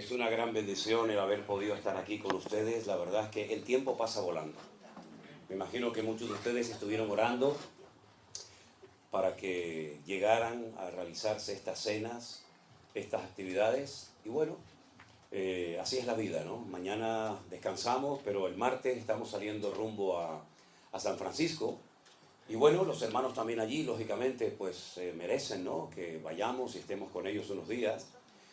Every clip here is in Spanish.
Es una gran bendición el haber podido estar aquí con ustedes. La verdad es que el tiempo pasa volando. Me imagino que muchos de ustedes estuvieron orando para que llegaran a realizarse estas cenas, estas actividades. Y bueno, así es la vida, ¿no? Mañana descansamos, pero el martes estamos saliendo rumbo a San Francisco. Y bueno, los hermanos también allí, lógicamente, pues merecen, ¿no?, que vayamos y estemos con ellos unos días.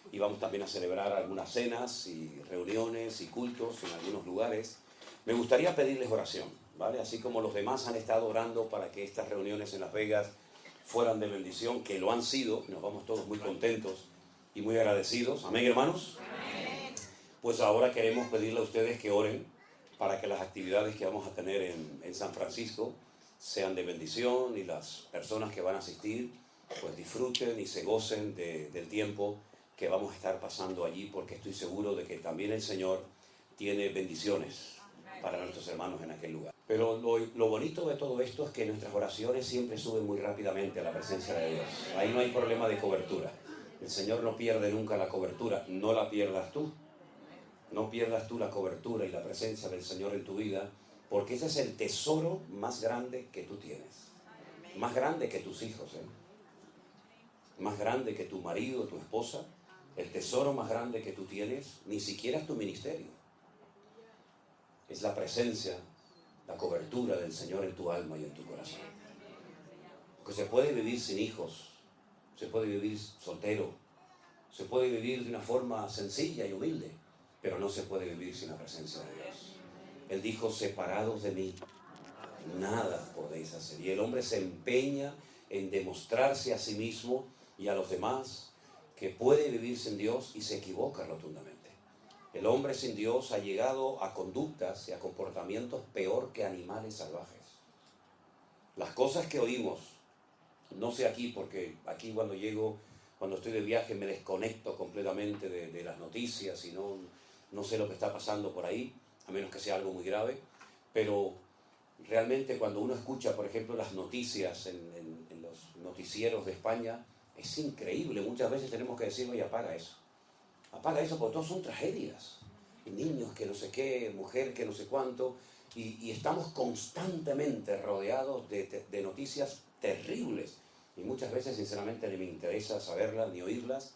Y vamos también a celebrar algunas cenas y reuniones y cultos en algunos lugares. Me gustaría pedirles oración, ¿vale? Así como los demás han estado orando para que estas reuniones en Las Vegas fueran de bendición, que lo han sido, nos vamos todos muy contentos y muy agradecidos. ¿Amén, hermanos? Amén. Pues ahora queremos pedirle a ustedes que oren para que las actividades que vamos a tener en San Francisco sean de bendición y las personas que van a asistir pues disfruten y se gocen del tiempo que vamos a estar pasando allí, porque estoy seguro de que también el Señor tiene bendiciones para nuestros hermanos en aquel lugar. Pero lo bonito de todo esto es que nuestras oraciones siempre suben muy rápidamente a la presencia de Dios. Ahí no hay problema de cobertura. El Señor no pierde nunca la cobertura, no la pierdas tú. No pierdas tú la cobertura y la presencia del Señor en tu vida, porque ese es el tesoro más grande que tú tienes. Más grande que tus hijos, más grande que tu marido, tu esposa. El tesoro más grande que tú tienes, ni siquiera es tu ministerio. Es la presencia, la cobertura del Señor en tu alma y en tu corazón. Porque se puede vivir sin hijos, se puede vivir soltero, se puede vivir de una forma sencilla y humilde, pero no se puede vivir sin la presencia de Dios. Él dijo, separados de mí, nada podéis hacer. Y el hombre se empeña en demostrarse a sí mismo y a los demás que puede vivir sin Dios y se equivoca rotundamente. El hombre sin Dios ha llegado a conductas y a comportamientos peor que animales salvajes. Las cosas que oímos, no sé aquí, porque aquí cuando llego, cuando estoy de viaje me desconecto completamente de las noticias y no sé lo que está pasando por ahí, a menos que sea algo muy grave, pero realmente cuando uno escucha, por ejemplo, las noticias en los noticieros de España, es increíble. Muchas veces tenemos que decir, oye, apaga eso, porque todos son tragedias. Niños que no sé qué, mujer que no sé cuánto, y estamos constantemente rodeados de noticias terribles. Y muchas veces, sinceramente, ni me interesa saberlas ni oírlas,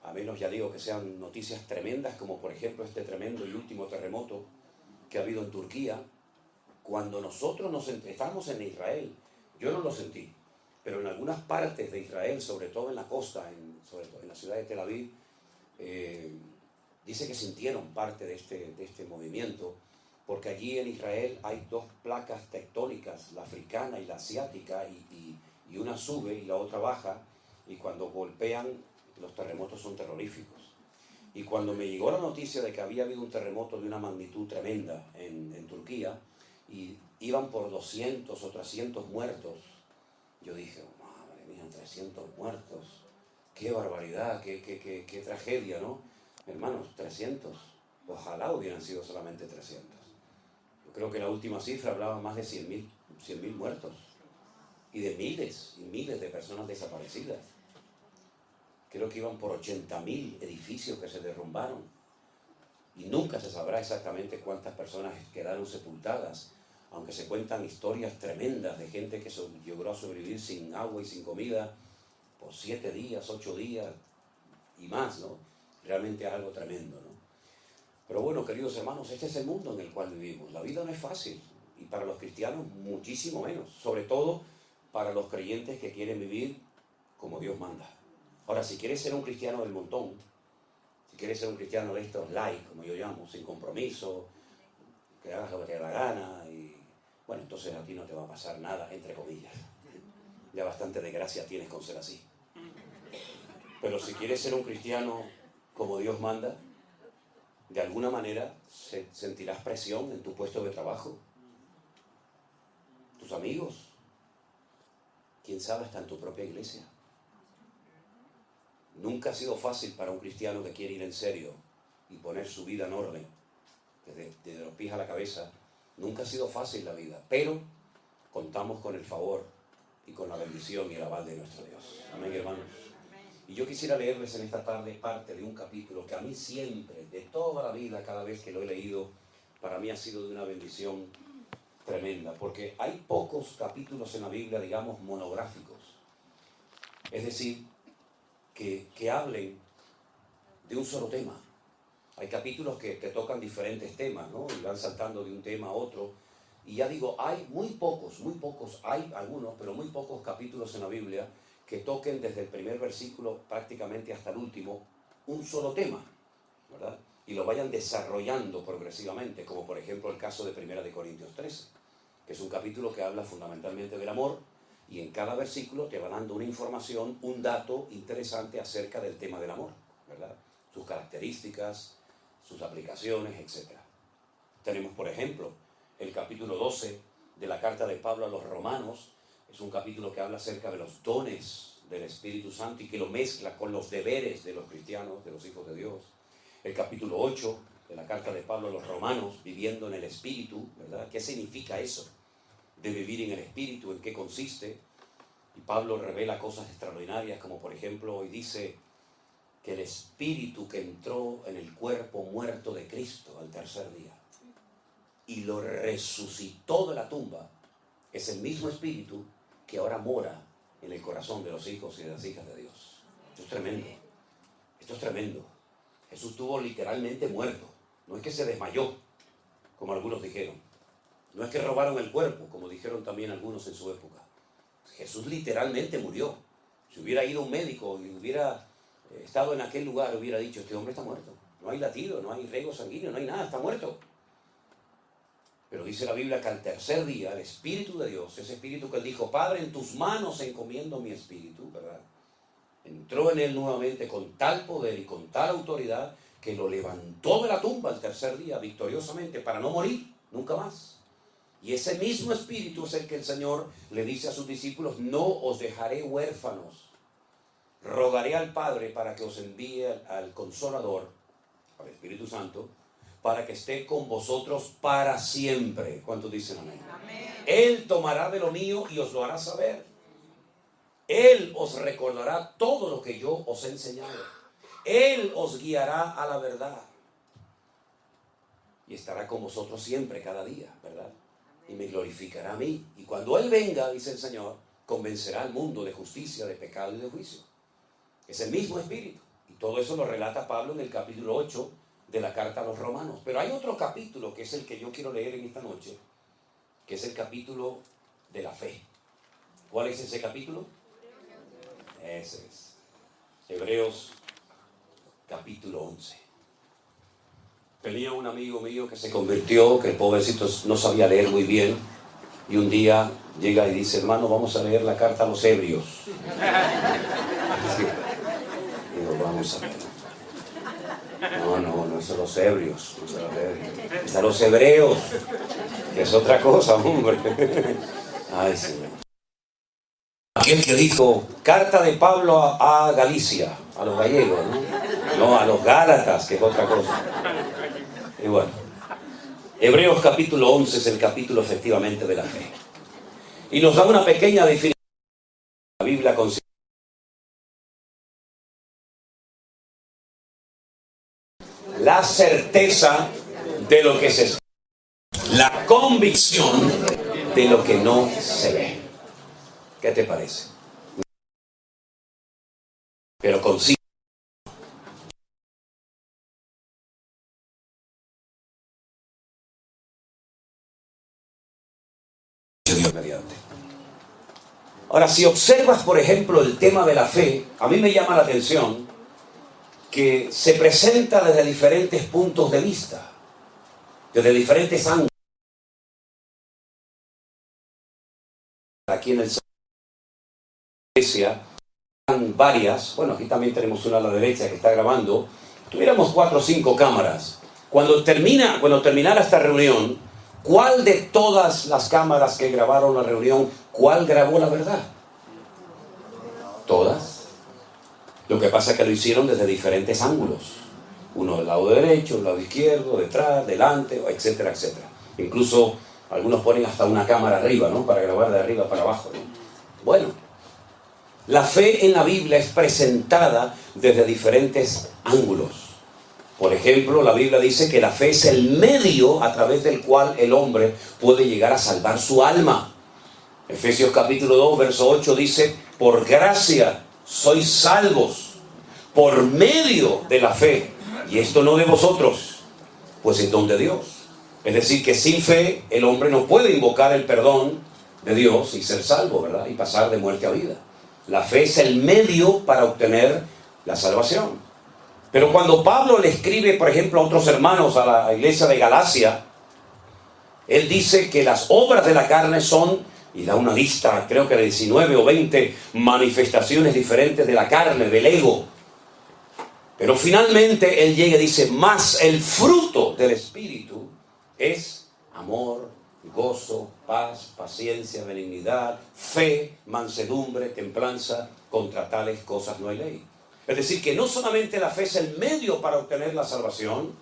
a menos, ya digo, que sean noticias tremendas, como por ejemplo este tremendo y último terremoto que ha habido en Turquía. Cuando nosotros estábamos en Israel, yo no lo sentí, pero en algunas partes de Israel, sobre todo en la costa, sobre todo en la ciudad de Tel Aviv, dice que sintieron parte de este movimiento, porque allí en Israel hay dos placas tectónicas, la africana y la asiática, y una sube y la otra baja, y cuando golpean, los terremotos son terroríficos. Y cuando me llegó la noticia de que había habido un terremoto de una magnitud tremenda en Turquía, y iban por 200 o 300 muertos, yo dije, oh, madre mía, 300 muertos, qué barbaridad, qué tragedia, ¿no? Hermanos, 300, ojalá hubieran sido solamente 300. Yo creo que la última cifra hablaba más de 100.000 muertos, y de miles y miles de personas desaparecidas. Creo que iban por 80.000 edificios que se derrumbaron, y nunca se sabrá exactamente cuántas personas quedaron sepultadas, aunque se cuentan historias tremendas de gente que logró sobrevivir sin agua y sin comida por 7 días, 8 días y más, ¿no? Realmente es algo tremendo, ¿no? Pero bueno, queridos hermanos, este es el mundo en el cual vivimos. La vida no es fácil, y para los cristianos muchísimo menos, sobre todo para los creyentes que quieren vivir como Dios manda. Ahora, si quieres ser un cristiano del montón, si quieres ser un cristiano de estos light, como yo llamo, sin compromiso, que hagas lo que te dé la gana, y bueno, entonces a ti no te va a pasar nada, entre comillas. Ya bastante desgracia tienes con ser así. Pero si quieres ser un cristiano como Dios manda, de alguna manera sentirás presión en tu puesto de trabajo. Tus amigos, quién sabe, hasta en tu propia iglesia. Nunca ha sido fácil para un cristiano que quiere ir en serio y poner su vida en orden, desde los pies a la cabeza. Nunca ha sido fácil la vida, pero contamos con el favor y con la bendición y el aval de nuestro Dios. Amén, hermanos. Y yo quisiera leerles en esta tarde parte de un capítulo que a mí siempre, de toda la vida, cada vez que lo he leído, para mí ha sido de una bendición tremenda, porque hay pocos capítulos en la Biblia, digamos, monográficos. Es decir, que hablen de un solo tema. Hay capítulos que tocan diferentes temas, ¿no? Y van saltando de un tema a otro. Y ya digo, hay muy pocos, hay algunos, pero muy pocos capítulos en la Biblia que toquen desde el primer versículo prácticamente hasta el último un solo tema, ¿verdad? Y lo vayan desarrollando progresivamente, como por ejemplo el caso de 1 de Corintios 13, que es un capítulo que habla fundamentalmente del amor, y en cada versículo te va dando una información, un dato interesante acerca del tema del amor, ¿verdad? Sus características, sus aplicaciones, etc. Tenemos, por ejemplo, el capítulo 12 de la carta de Pablo a los Romanos. Es un capítulo que habla acerca de los dones del Espíritu Santo y que lo mezcla con los deberes de los cristianos, de los hijos de Dios. El capítulo 8 de la carta de Pablo a los Romanos, viviendo en el Espíritu, ¿verdad? ¿Qué significa eso de vivir en el Espíritu? ¿En qué consiste? Y Pablo revela cosas extraordinarias, como por ejemplo hoy dice que el Espíritu que entró en el cuerpo muerto de Cristo al tercer día y lo resucitó de la tumba, es el mismo Espíritu que ahora mora en el corazón de los hijos y de las hijas de Dios. Esto es tremendo. Esto es tremendo. Jesús estuvo literalmente muerto. No es que se desmayó, como algunos dijeron. No es que robaron el cuerpo, como dijeron también algunos en su época. Jesús literalmente murió. Si hubiera ido un médico y hubiera estado en aquel lugar, hubiera dicho, este hombre está muerto. No hay latido, no hay riego sanguíneo, no hay nada, está muerto. Pero dice la Biblia que al tercer día el Espíritu de Dios, ese Espíritu que él dijo, Padre, en tus manos encomiendo mi espíritu, ¿verdad? Entró en él nuevamente con tal poder y con tal autoridad que lo levantó de la tumba al tercer día victoriosamente para no morir nunca más. Y ese mismo Espíritu es el que el Señor le dice a sus discípulos, no os dejaré huérfanos, rogaré al Padre para que os envíe al Consolador, al Espíritu Santo, para que esté con vosotros para siempre. ¿Cuántos dicen amén? Amén. Él tomará de lo mío y os lo hará saber. Él os recordará todo lo que yo os he enseñado. Él os guiará a la verdad. Y estará con vosotros siempre, cada día, ¿verdad? Y me glorificará a mí. Y cuando Él venga, dice el Señor, convencerá al mundo de justicia, de pecado y de juicio. Es el mismo Espíritu. Y todo eso lo relata Pablo en el capítulo 8 de la carta a los Romanos. Pero hay otro capítulo que es el que yo quiero leer en esta noche, que es el capítulo de la fe. ¿Cuál es ese capítulo? Ese es. Hebreos capítulo 11. Tenía un amigo mío que se convirtió, que el pobrecito no sabía leer muy bien, y un día llega y dice, hermano, vamos a leer la carta a los Hebreos. Sí. Digo, vamos a ver. No son los Hebreos, no son los Hebreos. Están los Hebreos, que es otra cosa, hombre. Ay, Señor. Aquel que dijo, carta de Pablo a Galicia, a los gallegos, ¿no? No, a los Gálatas, que es otra cosa. Y bueno, Hebreos capítulo 11 es el capítulo efectivamente de la fe. Y nos da una pequeña definición. La Biblia considera la certeza de lo que se espera, la convicción de lo que no se ve. ¿Qué te parece? Pero consigue Dios mediante. Ahora, si observas, por ejemplo, el tema de la fe, a mí me llama la atención que se presenta desde diferentes puntos de vista, desde diferentes ángulos. Aquí en el iglesia hay varias, bueno, aquí también tenemos una a la derecha que está grabando. Tuviéramos 4 o 5 cámaras. Cuando terminara esta reunión, ¿cuál de todas las cámaras que grabaron la reunión, cuál grabó la verdad? Todas. Lo que pasa es que lo hicieron desde diferentes ángulos. Uno del lado derecho, del lado izquierdo, detrás, delante, etcétera, etcétera. Incluso algunos ponen hasta una cámara arriba, ¿no? Para grabar de arriba para abajo, ¿no? Bueno, La fe en la Biblia es presentada desde diferentes ángulos. Por ejemplo, la Biblia dice que la fe es el medio a través del cual el hombre puede llegar a salvar su alma. Efesios capítulo 2, verso 8 dice: por gracia sois salvos por medio de la fe. Y esto no de vosotros, pues es don de Dios. Es decir, que sin fe el hombre no puede invocar el perdón de Dios y ser salvo, ¿verdad? Y pasar de muerte a vida. La fe es el medio para obtener la salvación. Pero cuando Pablo le escribe, por ejemplo, a otros hermanos, a la iglesia de Galacia, él dice que las obras de la carne son, y da una lista, creo que de 19 o 20 manifestaciones diferentes de la carne, del ego. Pero finalmente él llega y dice: más el fruto del Espíritu es amor, gozo, paz, paciencia, benignidad, fe, mansedumbre, templanza. Contra tales cosas no hay ley. Es decir, que no solamente la fe es el medio para obtener la salvación,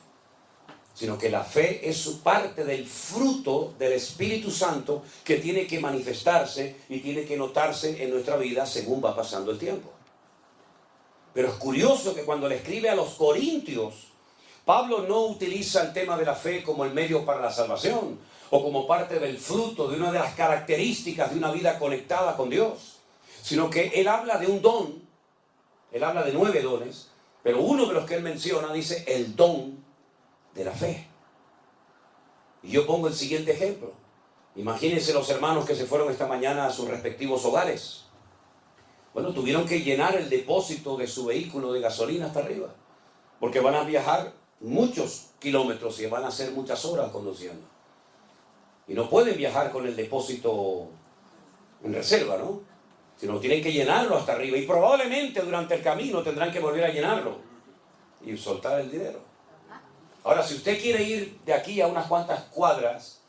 sino que la fe es parte del fruto del Espíritu Santo que tiene que manifestarse y tiene que notarse en nuestra vida según va pasando el tiempo. Pero es curioso que cuando le escribe a los Corintios, Pablo no utiliza el tema de la fe como el medio para la salvación o como parte del fruto de una de las características de una vida conectada con Dios, sino que él habla de un don. Él habla de 9 dones, pero uno de los que él menciona dice el don de la fe. Y yo pongo el siguiente ejemplo. Imagínense los hermanos que se fueron esta mañana a sus respectivos hogares. Bueno, tuvieron que llenar el depósito de su vehículo de gasolina hasta arriba, porque van a viajar muchos kilómetros y van a hacer muchas horas conduciendo. Y no pueden viajar con el depósito en reserva, ¿no? Sino tienen que llenarlo hasta arriba. Y probablemente durante el camino tendrán que volver a llenarlo y soltar el dinero. Ahora, si usted quiere ir de aquí a unas cuantas cuadras,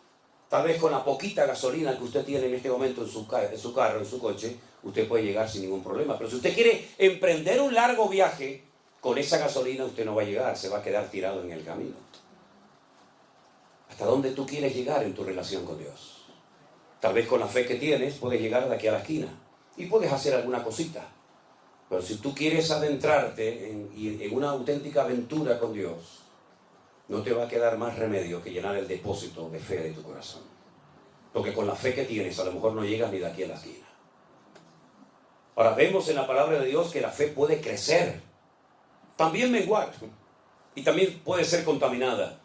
tal vez con la poquita gasolina que usted tiene en este momento en su carro, en su coche, usted puede llegar sin ningún problema. Pero si usted quiere emprender un largo viaje, con esa gasolina usted no va a llegar, se va a quedar tirado en el camino. ¿Hasta dónde tú quieres llegar en tu relación con Dios? Tal vez con la fe que tienes puedes llegar de aquí a la esquina y puedes hacer alguna cosita. Pero si tú quieres adentrarte en una auténtica aventura con Dios, no te va a quedar más remedio que llenar el depósito de fe de tu corazón. Porque con la fe que tienes a lo mejor no llegas ni de aquí a la esquina. Ahora vemos en la palabra de Dios que la fe puede crecer, también menguar, y también puede ser contaminada.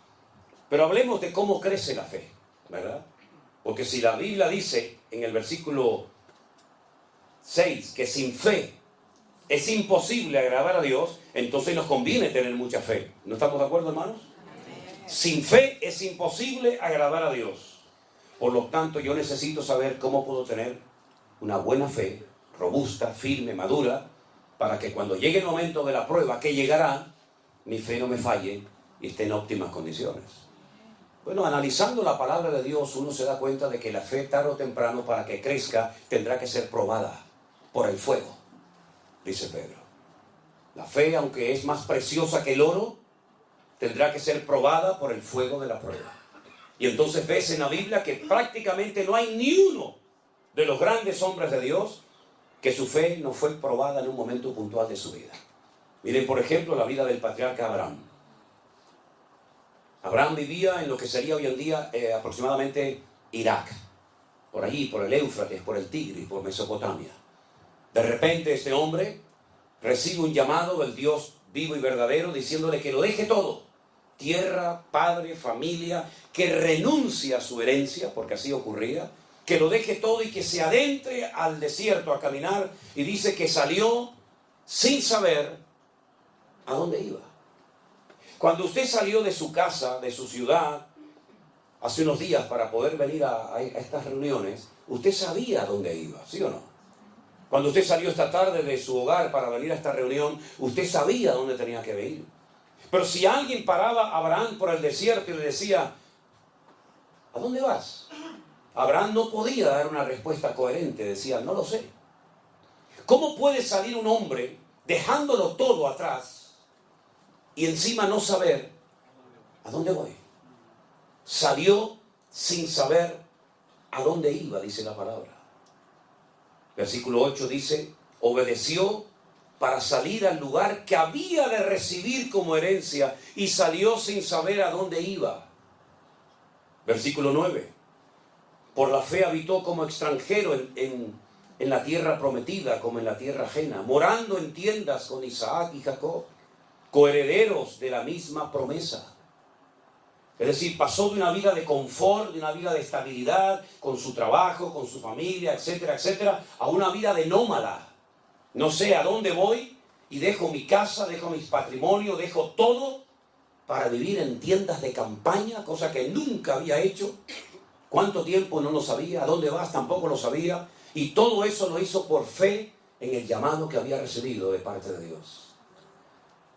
Pero hablemos de cómo crece la fe, ¿verdad? Porque si la Biblia dice en el versículo 6 que sin fe es imposible agradar a Dios, entonces nos conviene tener mucha fe. ¿No estamos de acuerdo, hermanos? Sin fe es imposible agradar a Dios. Por lo tanto, yo necesito saber cómo puedo tener una buena fe, robusta, firme, madura, para que cuando llegue el momento de la prueba, que llegará, mi fe no me falle y esté en óptimas condiciones. Bueno, analizando la palabra de Dios, uno se da cuenta de que la fe, tarde o temprano, para que crezca, tendrá que ser probada por el fuego, dice Pedro. La fe, aunque es más preciosa que el oro, tendrá que ser probada por el fuego de la prueba. Y entonces ves en la Biblia que prácticamente no hay ni uno de los grandes hombres de Dios que su fe no fue probada en un momento puntual de su vida. Miren, por ejemplo, la vida del patriarca Abraham. Abraham vivía en lo que sería hoy en día aproximadamente Irak, por allí, por el Éufrates, por el Tigris, por Mesopotamia. De repente este hombre recibe un llamado del Dios vivo y verdadero diciéndole que lo deje todo, tierra, padre, familia, que renuncie a su herencia, porque así ocurría, que lo deje todo y que se adentre al desierto a caminar, y dice que salió sin saber a dónde iba. Cuando usted salió de su casa, de su ciudad, hace unos días para poder venir a estas reuniones, usted sabía a dónde iba, ¿sí o no? Cuando usted salió esta tarde de su hogar para venir a esta reunión, usted sabía a dónde tenía que venir. Pero si alguien paraba a Abraham por el desierto y le decía, ¿a dónde vas? Abraham no podía dar una respuesta coherente, decía, no lo sé. ¿Cómo puede salir un hombre dejándolo todo atrás y encima no saber a dónde voy? Salió sin saber a dónde iba, dice la palabra. Versículo 8 dice, obedeció para salir al lugar que había de recibir como herencia y salió sin saber a dónde iba. Versículo 9. Por la fe habitó como extranjero en la tierra prometida, como en la tierra ajena, morando en tiendas con Isaac y Jacob, coherederos de la misma promesa. Es decir, pasó de una vida de confort, de una vida de estabilidad, con su trabajo, con su familia, etcétera, etcétera, a una vida de nómada. No sé a dónde voy y dejo mi casa, dejo mis patrimonios, dejo todo para vivir en tiendas de campaña, cosa que nunca había hecho. ¿Cuánto tiempo? No lo sabía. ¿A dónde vas? Tampoco lo sabía. Y todo eso lo hizo por fe en el llamado que había recibido de parte de Dios.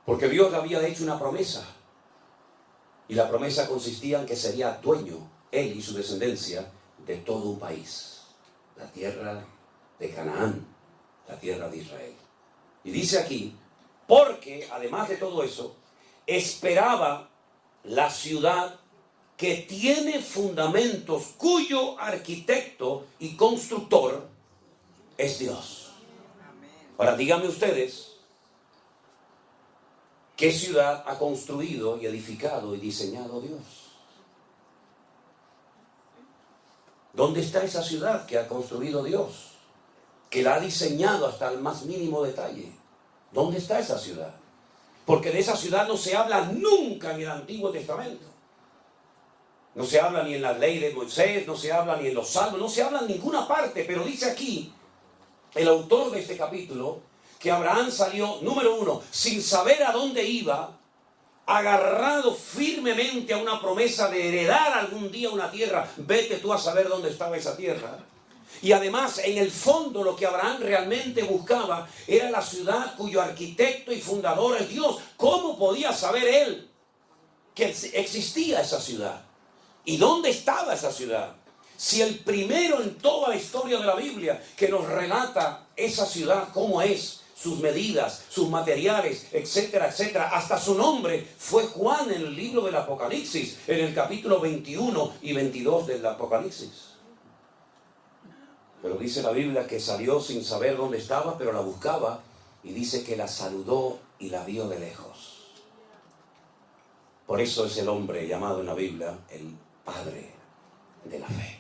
Porque Dios le había hecho una promesa. Y la promesa consistía en que sería dueño, él y su descendencia, de todo un país. La tierra de Canaán, la tierra de Israel. Y dice aquí, porque además de todo eso, esperaba la ciudad que tiene fundamentos, cuyo arquitecto y constructor es Dios. Ahora díganme ustedes, ¿qué ciudad ha construido y edificado y diseñado Dios? ¿Dónde está esa ciudad que ha construido Dios? Que la ha diseñado hasta el más mínimo detalle. ¿Dónde está esa ciudad? Porque de esa ciudad no se habla nunca en el Antiguo Testamento. No se habla ni en la ley de Moisés, no se habla ni en los salmos, no se habla en ninguna parte, pero dice aquí el autor de este capítulo que Abraham salió, número 1, sin saber a dónde iba, agarrado firmemente a una promesa de heredar algún día una tierra. Vete tú a saber dónde estaba esa tierra. Y además, en el fondo, lo que Abraham realmente buscaba era la ciudad cuyo arquitecto y fundador es Dios. ¿Cómo podía saber él que existía esa ciudad? ¿Y dónde estaba esa ciudad? Si el primero en toda la historia de la Biblia que nos relata esa ciudad, cómo es, sus medidas, sus materiales, etcétera, etcétera, hasta su nombre, fue Juan en el libro del Apocalipsis, en el capítulo 21 y 22 del Apocalipsis. Pero dice la Biblia que salió sin saber dónde estaba, pero la buscaba, y dice que la saludó y la vio de lejos. Por eso es el hombre llamado en la Biblia el padre de la fe.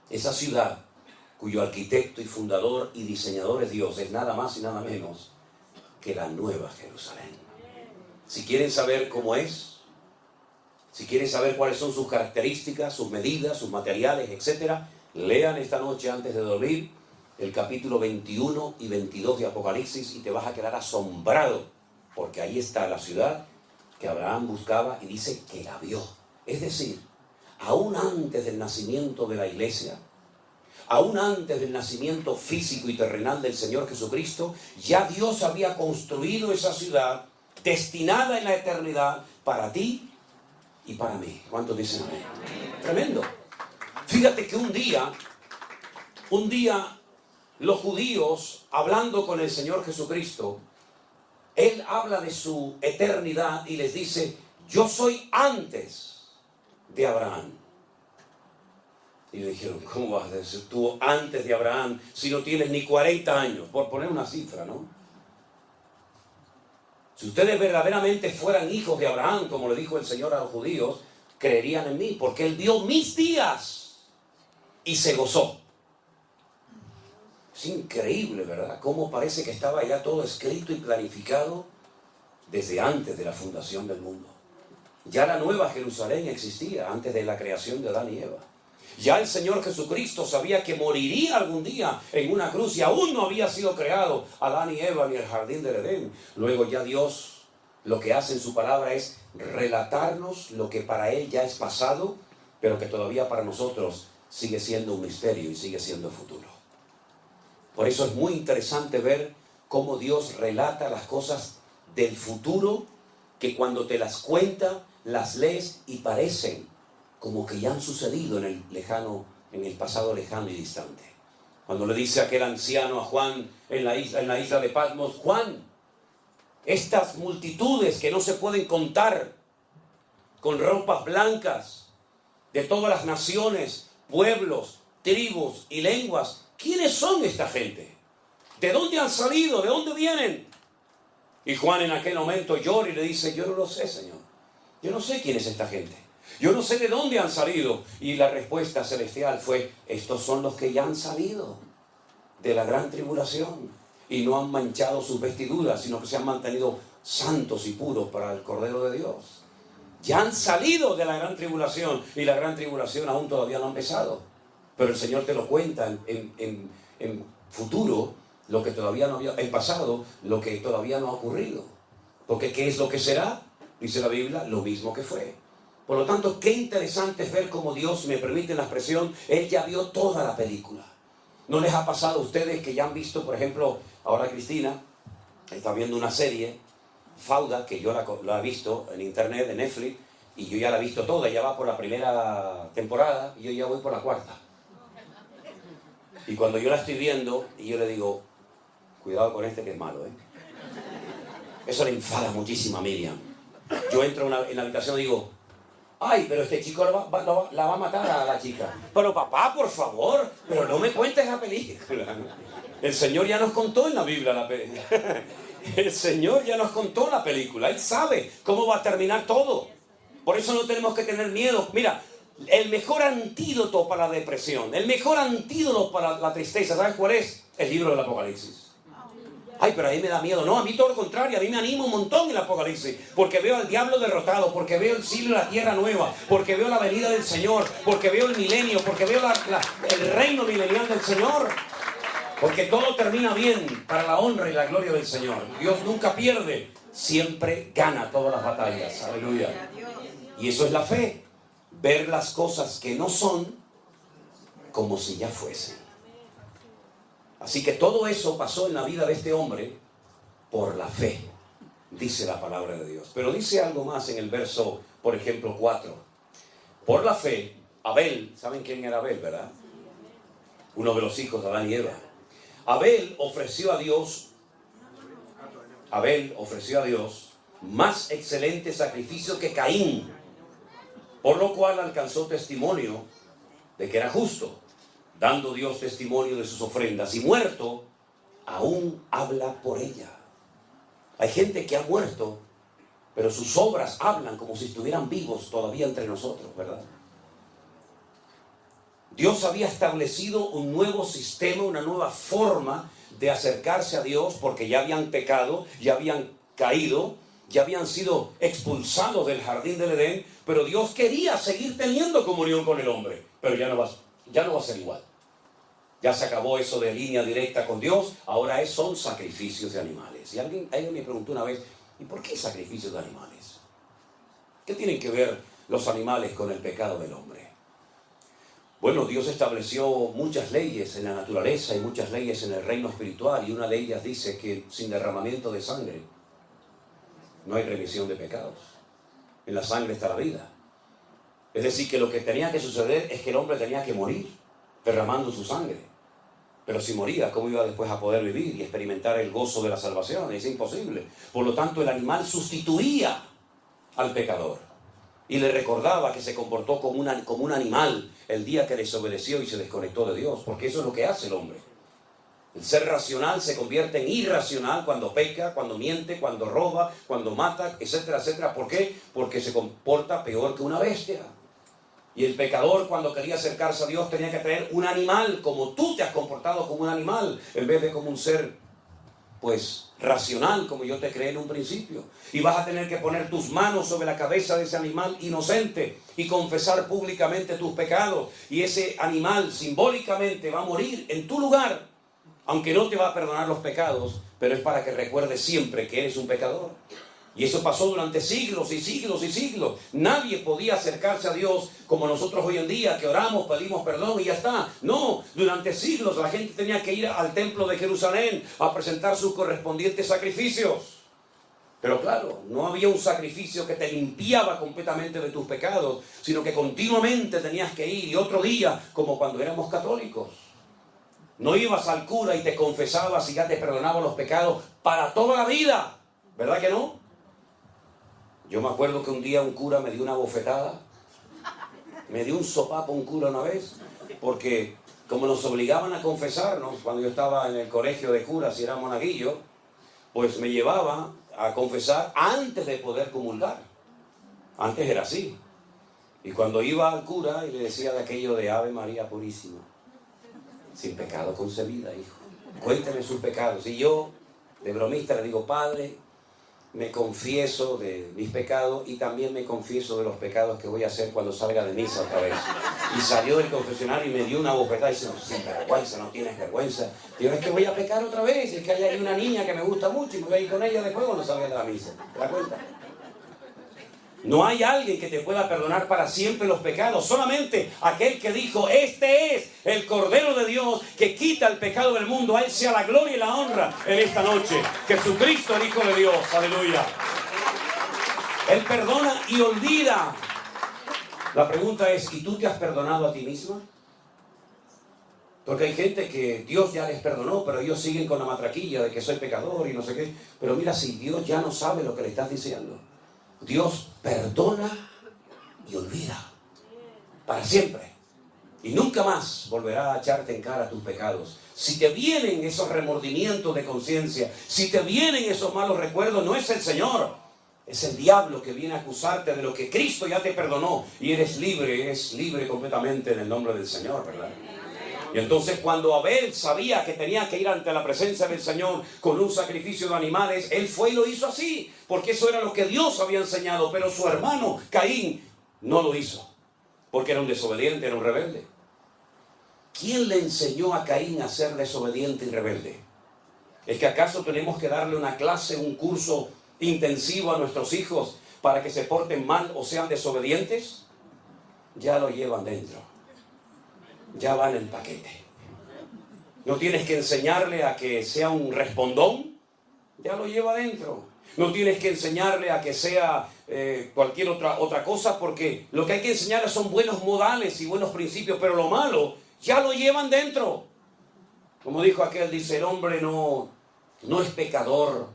Esa ciudad cuyo arquitecto y fundador y diseñador es Dios, es nada más y nada menos que la Nueva Jerusalén. Si quieren saber cómo es, si quieren saber cuáles son sus características, sus medidas, sus materiales, etcétera, lean esta noche antes de dormir el capítulo 21 y 22 de Apocalipsis y te vas a quedar asombrado, porque ahí está la ciudad que Abraham buscaba y dice que la vio. Es decir, aún antes del nacimiento de la iglesia, aún antes del nacimiento físico y terrenal del Señor Jesucristo, ya Dios había construido esa ciudad destinada en la eternidad para ti y para mí. ¿Cuántos dicen amén? Tremendo. Fíjate que un día los judíos, hablando con el Señor Jesucristo, Él habla de su eternidad y les dice, yo soy antes de Abraham. Y le dijeron, ¿cómo vas a decir tú antes de Abraham si no tienes ni 40 años? Por poner una cifra, ¿no? Si ustedes verdaderamente fueran hijos de Abraham, como le dijo el Señor a los judíos, creerían en mí, porque Él vio mis días y se gozó. Es increíble, ¿verdad? Cómo parece que estaba ya todo escrito y planificado desde antes de la fundación del mundo. Ya la Nueva Jerusalén existía antes de la creación de Adán y Eva. Ya el Señor Jesucristo sabía que moriría algún día en una cruz y aún no había sido creado Adán y Eva ni el jardín del Edén. Luego ya Dios lo que hace en su palabra es relatarnos lo que para Él ya es pasado, pero que todavía para nosotros sigue siendo un misterio y sigue siendo futuro. Por eso es muy interesante ver cómo Dios relata las cosas del futuro, que cuando te las cuenta, las lees y parecen como que ya han sucedido en el pasado lejano y distante. Cuando le dice aquel anciano a Juan en la isla de Patmos, Juan, estas multitudes que no se pueden contar, con ropas blancas, de todas las naciones, pueblos, tribus y lenguas, ¿quiénes son esta gente? ¿De dónde han salido? ¿De dónde vienen? Y Juan en aquel momento llora y le dice, yo no lo sé, Señor. Yo no sé quién es esta gente. Yo no sé de dónde han salido. Y la respuesta celestial fue, estos son los que ya han salido de la gran tribulación y no han manchado sus vestiduras, sino que se han mantenido santos y puros para el Cordero de Dios. Ya han salido de la gran tribulación y la gran tribulación aún todavía no ha empezado. Pero el Señor te lo cuenta en futuro, lo que todavía no había, en pasado, lo que todavía no ha ocurrido. Porque ¿qué es lo que será? Dice la Biblia, lo mismo que fue. Por lo tanto, qué interesante es ver cómo Dios, me permite la expresión, Él ya vio toda la película. ¿No les ha pasado a ustedes que ya han visto, por ejemplo, ahora Cristina está viendo una serie, Fauda, que yo la he visto en internet, en Netflix, y yo ya la he visto toda, ya va por la primera temporada y yo ya voy por la cuarta. Y cuando yo la estoy viendo, y yo le digo, cuidado con este que es malo, ¿eh? Eso le enfada muchísimo a Miriam. Yo entro en la habitación y digo, ay, pero este chico la va a matar a la chica. Pero papá, por favor, pero no me cuentes la película. El Señor ya nos contó en la Biblia la película. El Señor ya nos contó la película. Él sabe cómo va a terminar todo. Por eso no tenemos que tener miedo. Mira, el mejor antídoto para la depresión, el mejor antídoto para la tristeza, ¿sabes cuál es? El libro del Apocalipsis. Ay, pero a mí me da miedo. No, a mí todo lo contrario, a mí me anima un montón el Apocalipsis, porque veo al diablo derrotado, porque veo el cielo y la tierra nueva, porque veo la venida del Señor, porque veo el milenio, porque veo el reino milenial del Señor, porque todo termina bien para la honra y la gloria del Señor. Dios nunca pierde, siempre gana todas las batallas. Aleluya. Y eso es la fe, ver las cosas que no son como si ya fuesen. Así que todo eso pasó en la vida de este hombre por la fe, dice la palabra de Dios. Pero dice algo más en el verso, por ejemplo, 4. Por la fe, Abel, ¿saben quién era Abel, verdad? Uno de los hijos de Adán y Eva. Abel ofreció a Dios más excelente sacrificio que Caín, por lo cual alcanzó testimonio de que era justo, dando Dios testimonio de sus ofrendas, y muerto, aún habla por ella. Hay gente que ha muerto, pero sus obras hablan como si estuvieran vivos todavía entre nosotros, ¿verdad? Dios había establecido un nuevo sistema, una nueva forma de acercarse a Dios, porque ya habían pecado, ya habían caído, ya habían sido expulsados del jardín del Edén, pero Dios quería seguir teniendo comunión con el hombre, pero ya no va a ser igual. Ya se acabó eso de línea directa con Dios, ahora son sacrificios de animales. Y alguien me preguntó una vez, ¿y por qué sacrificios de animales? ¿Qué tienen que ver los animales con el pecado del hombre? Bueno, Dios estableció muchas leyes en la naturaleza y muchas leyes en el reino espiritual, y una de ellas dice que sin derramamiento de sangre no hay remisión de pecados. En la sangre está la vida. Es decir, que lo que tenía que suceder es que el hombre tenía que morir derramando su sangre. Pero si moría, ¿cómo iba después a poder vivir y experimentar el gozo de la salvación? Es imposible. Por lo tanto, el animal sustituía al pecador y le recordaba que se comportó como un animal el día que desobedeció y se desconectó de Dios, porque eso es lo que hace el hombre. El ser racional se convierte en irracional cuando peca, cuando miente, cuando roba, cuando mata, etcétera, etcétera. ¿Por qué? Porque se comporta peor que una bestia. Y el pecador, cuando quería acercarse a Dios, tenía que traer un animal, como tú te has comportado como un animal, en vez de como un ser, pues, racional, como yo te creé en un principio. Y vas a tener que poner tus manos sobre la cabeza de ese animal inocente y confesar públicamente tus pecados. Y ese animal simbólicamente va a morir en tu lugar, aunque no te va a perdonar los pecados, pero es para que recuerdes siempre que eres un pecador. Y eso pasó durante siglos y siglos y siglos. Nadie podía acercarse a Dios como nosotros hoy en día, que oramos, pedimos perdón y ya está. No, durante siglos la gente tenía que ir al templo de Jerusalén a presentar sus correspondientes sacrificios. Pero claro, no había un sacrificio que te limpiaba completamente de tus pecados, sino que continuamente tenías que ir, y otro día, como cuando éramos católicos. No ibas al cura y te confesabas y ya te perdonaba los pecados para toda la vida. ¿Verdad que no? Yo me acuerdo que un día un cura me dio una bofetada. Me dio un sopapo un cura una vez, porque como nos obligaban a confesarnos cuando yo estaba en el colegio de curas y era monaguillo, pues me llevaba a confesar antes de poder comulgar. Antes era así. Y cuando iba al cura y le decía de aquello de Ave María Purísima, sin pecado concebida, hijo, cuénteme sus pecados. Y yo, de bromista, le digo, Padre, me confieso de mis pecados y también me confieso de los pecados que voy a hacer cuando salga de misa otra vez. Y salió del confesionario y me dio una bofetada y dice, no, sin vergüenza, no tienes vergüenza. Digo, es que voy a pecar otra vez, es que hay una niña que me gusta mucho y me voy a ir con ella después cuando salga de la misa. ¿Te das cuenta? No hay alguien que te pueda perdonar para siempre los pecados, solamente aquel que dijo, este es el Cordero de Dios que quita el pecado del mundo. A Él sea la gloria y la honra en esta noche. Jesucristo, el Hijo de Dios, aleluya. Él perdona y olvida. La pregunta es, ¿y tú te has perdonado a ti misma? Porque hay gente que Dios ya les perdonó, pero ellos siguen con la matraquilla de que soy pecador y no sé qué. Pero mira, si Dios ya no sabe lo que le estás diciendo. Dios perdona y olvida para siempre. Y nunca más volverá a echarte en cara tus pecados. Si te vienen esos remordimientos de conciencia, si te vienen esos malos recuerdos, no es el Señor, es el diablo que viene a acusarte de lo que Cristo ya te perdonó. Y eres libre completamente en el nombre del Señor, ¿verdad? Y entonces cuando Abel sabía que tenía que ir ante la presencia del Señor con un sacrificio de animales, él fue y lo hizo así, porque eso era lo que Dios había enseñado. Pero su hermano Caín no lo hizo, porque era un desobediente, era un rebelde. ¿Quién le enseñó a Caín a ser desobediente y rebelde? ¿Es que acaso tenemos que darle una clase, un curso intensivo a nuestros hijos para que se porten mal o sean desobedientes? Ya lo llevan dentro. Ya va en el paquete. No tienes que enseñarle a que sea un respondón, ya lo lleva adentro. No tienes que enseñarle a que sea cualquier otra cosa, porque lo que hay que enseñarle son buenos modales y buenos principios, pero lo malo ya lo llevan dentro. Como dijo aquel, dice, el hombre no es pecador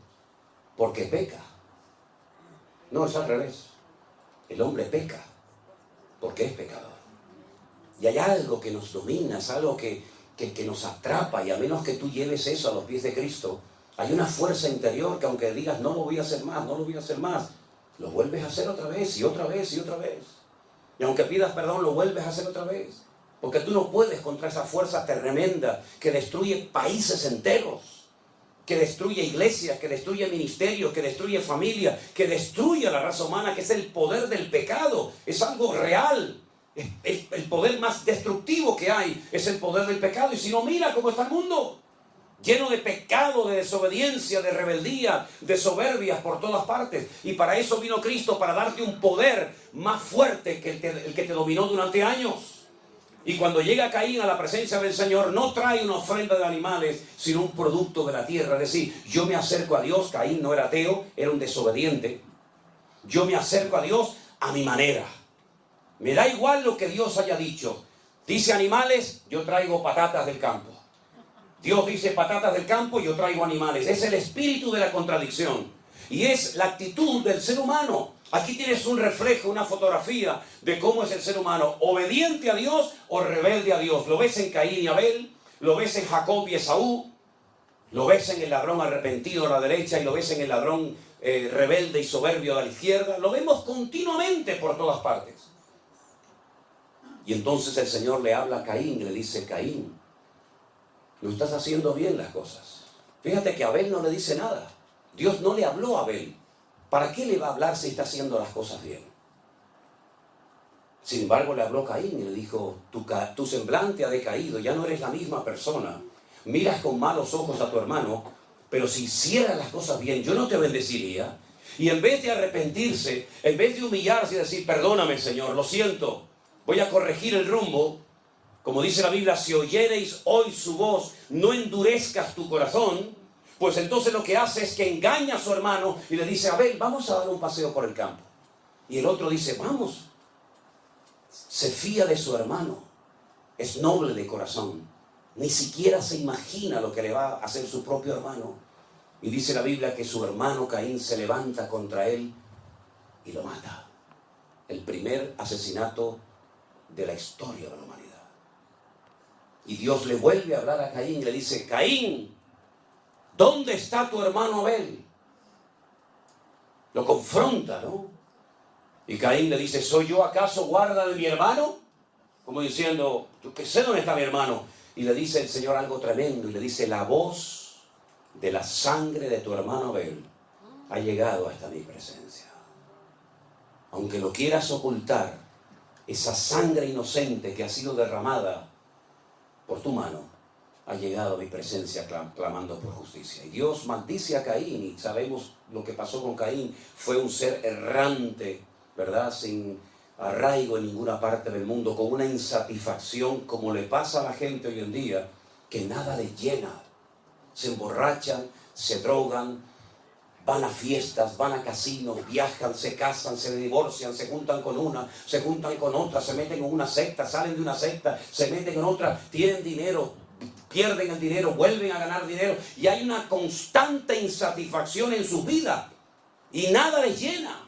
porque peca. No, es al revés. El hombre peca porque es pecador. Y hay algo que nos domina, es algo que nos atrapa, y a menos que tú lleves eso a los pies de Cristo, hay una fuerza interior que aunque digas, no lo voy a hacer más, no lo voy a hacer más, lo vuelves a hacer otra vez y otra vez y otra vez. Y aunque pidas perdón, lo vuelves a hacer otra vez. Porque tú no puedes contra esa fuerza tremenda que destruye países enteros, que destruye iglesias, que destruye ministerios, que destruye familia, que destruye a la raza humana, que es el poder del pecado. Es algo real. El poder más destructivo que hay es el poder del pecado. Y si no, mira cómo está el mundo, lleno de pecado, de desobediencia, de rebeldía, de soberbias por todas partes. Y para eso vino Cristo, para darte un poder más fuerte que el que te dominó durante años. Y cuando llega Caín a la presencia del Señor, no trae una ofrenda de animales, sino un producto de la tierra. Es decir, yo me acerco a Dios. Caín no era ateo, era un desobediente. Yo me acerco a Dios a mi manera. Me da igual lo que Dios haya dicho. Dice animales, yo traigo patatas del campo. Dios dice patatas del campo, yo traigo animales. Es el espíritu de la contradicción. Y es la actitud del ser humano. Aquí tienes un reflejo, una fotografía de cómo es el ser humano. Obediente a Dios o rebelde a Dios. Lo ves en Caín y Abel, lo ves en Jacob y Esaú, lo ves en el ladrón arrepentido a la derecha y lo ves en el ladrón rebelde y soberbio a la izquierda. Lo vemos continuamente por todas partes. Y entonces el Señor le habla a Caín y le dice, Caín, no estás haciendo bien las cosas. Fíjate que Abel no le dice nada. Dios no le habló a Abel. ¿Para qué le va a hablar si está haciendo las cosas bien? Sin embargo, le habló Caín y le dijo, tu semblante ha decaído, ya no eres la misma persona. Miras con malos ojos a tu hermano, pero si hicieras las cosas bien, yo no te bendeciría. Y en vez de arrepentirse, en vez de humillarse y decir, perdóname, Señor, lo siento, voy a corregir el rumbo. Como dice la Biblia, si oyereis hoy su voz, no endurezcas tu corazón. Pues entonces lo que hace es que engaña a su hermano y le dice, Abel, vamos a dar un paseo por el campo. Y el otro dice, vamos. Se fía de su hermano. Es noble de corazón. Ni siquiera se imagina lo que le va a hacer su propio hermano. Y dice la Biblia que su hermano Caín se levanta contra él y lo mata. El primer asesinato de la historia de la humanidad. Y Dios le vuelve a hablar a Caín y le dice, Caín, ¿dónde está tu hermano Abel? Lo confronta, ¿no? Y Caín le dice, ¿soy yo acaso guarda de mi hermano? Como diciendo, yo qué sé dónde está mi hermano. Y le dice el Señor algo tremendo, y le dice, la voz de la sangre de tu hermano Abel ha llegado hasta mi presencia. Aunque lo quieras ocultar, esa sangre inocente que ha sido derramada por tu mano ha llegado a mi presencia clamando por justicia. Y Dios maldice a Caín, y sabemos lo que pasó con Caín. Fue un ser errante, ¿verdad? Sin arraigo en ninguna parte del mundo, con una insatisfacción como le pasa a la gente hoy en día, que nada les llena. Se emborrachan, se drogan, van a fiestas, van a casinos, viajan, se casan, se divorcian, se juntan con una, se juntan con otra, se meten en una secta, salen de una secta, se meten en otra, tienen dinero, pierden el dinero, vuelven a ganar dinero, y hay una constante insatisfacción en su vida y nada les llena.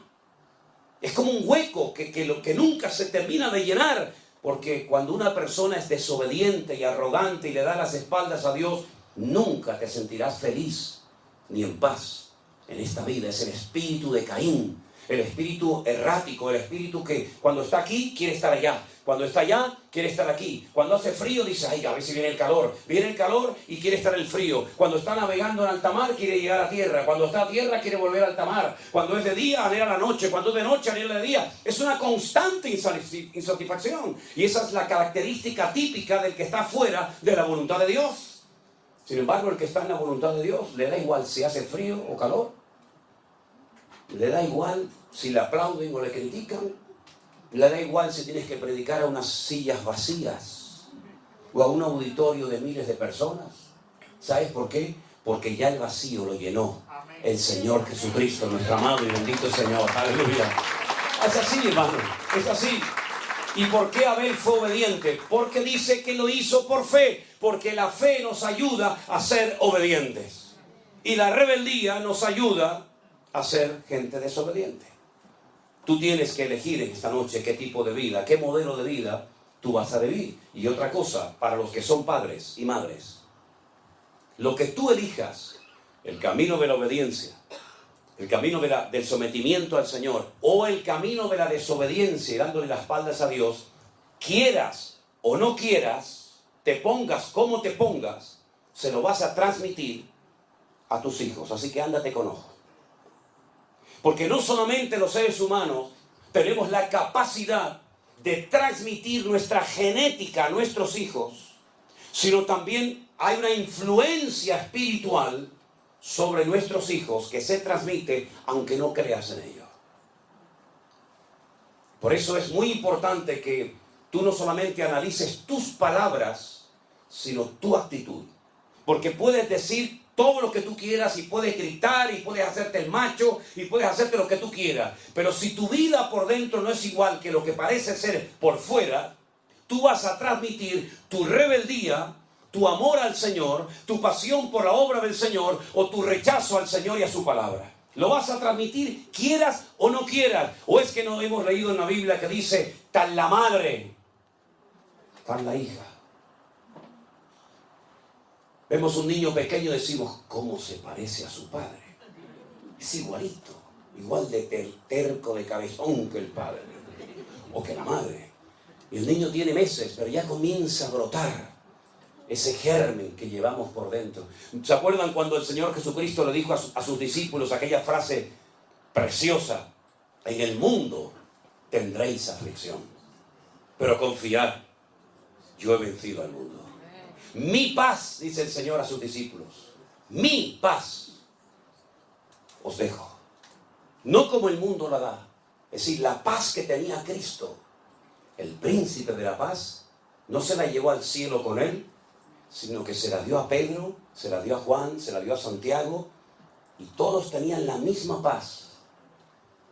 Es como un hueco que nunca se termina de llenar, porque cuando una persona es desobediente y arrogante y le da las espaldas a Dios, nunca te sentirás feliz ni en paz en esta vida. Es el espíritu de Caín, el espíritu errático, el espíritu que cuando está aquí quiere estar allá, cuando está allá quiere estar aquí, cuando hace frío dice, ay, a ver si viene el calor y quiere estar el frío, cuando está navegando en alta mar quiere llegar a tierra, cuando está a tierra quiere volver a alta mar, cuando es de día anhela la noche, cuando es de noche anhela de día. Es una constante insatisfacción, y esa es la característica típica del que está fuera de la voluntad de Dios. Sin embargo, el que está en la voluntad de Dios le da igual si hace frío o calor, le da igual si le aplauden o le critican, le da igual si tienes que predicar a unas sillas vacías o a un auditorio de miles de personas. ¿Sabes por qué? Porque ya el vacío lo llenó el Señor Jesucristo, nuestro amado y bendito Señor. Aleluya. Es así, hermano, es así. ¿Y por qué Abel fue obediente? Porque dice que lo hizo por fe, porque la fe nos ayuda a ser obedientes y la rebeldía nos ayuda a ser gente desobediente. Tú tienes que elegir en esta noche qué tipo de vida, qué modelo de vida tú vas a vivir. Y otra cosa, para los que son padres y madres, lo que tú elijas, el camino de la obediencia, el camino del sometimiento al Señor, o el camino de la desobediencia y dándole las espaldas a Dios, quieras o no quieras, te pongas como te pongas, se lo vas a transmitir a tus hijos. Así que ándate con ojo. Porque no solamente los seres humanos tenemos la capacidad de transmitir nuestra genética a nuestros hijos, sino también hay una influencia espiritual sobre nuestros hijos que se transmite aunque no creas en ello. Por eso es muy importante que tú no solamente analices tus palabras, sino tu actitud. Porque puedes decir todo lo que tú quieras y puedes gritar y puedes hacerte el macho y puedes hacerte lo que tú quieras. Pero si tu vida por dentro no es igual que lo que parece ser por fuera, tú vas a transmitir tu rebeldía, tu amor al Señor, tu pasión por la obra del Señor o tu rechazo al Señor y a su palabra. Lo vas a transmitir quieras o no quieras. O es que no hemos leído en la Biblia que dice, tal la madre, tal la hija. Vemos un niño pequeño y decimos, ¿cómo se parece a su padre? Es igualito, igual de terco, de cabezón que el padre o que la madre. Y el niño tiene meses, pero ya comienza a brotar ese germen que llevamos por dentro. ¿Se acuerdan cuando el Señor Jesucristo le dijo a sus discípulos aquella frase preciosa? En el mundo tendréis aflicción, pero confiad, yo he vencido al mundo. Mi paz, dice el Señor a sus discípulos, mi paz os dejo. No como el mundo la da. Es decir, la paz que tenía Cristo, el príncipe de la paz, no se la llevó al cielo con él, sino que se la dio a Pedro, se la dio a Juan, se la dio a Santiago, y todos tenían la misma paz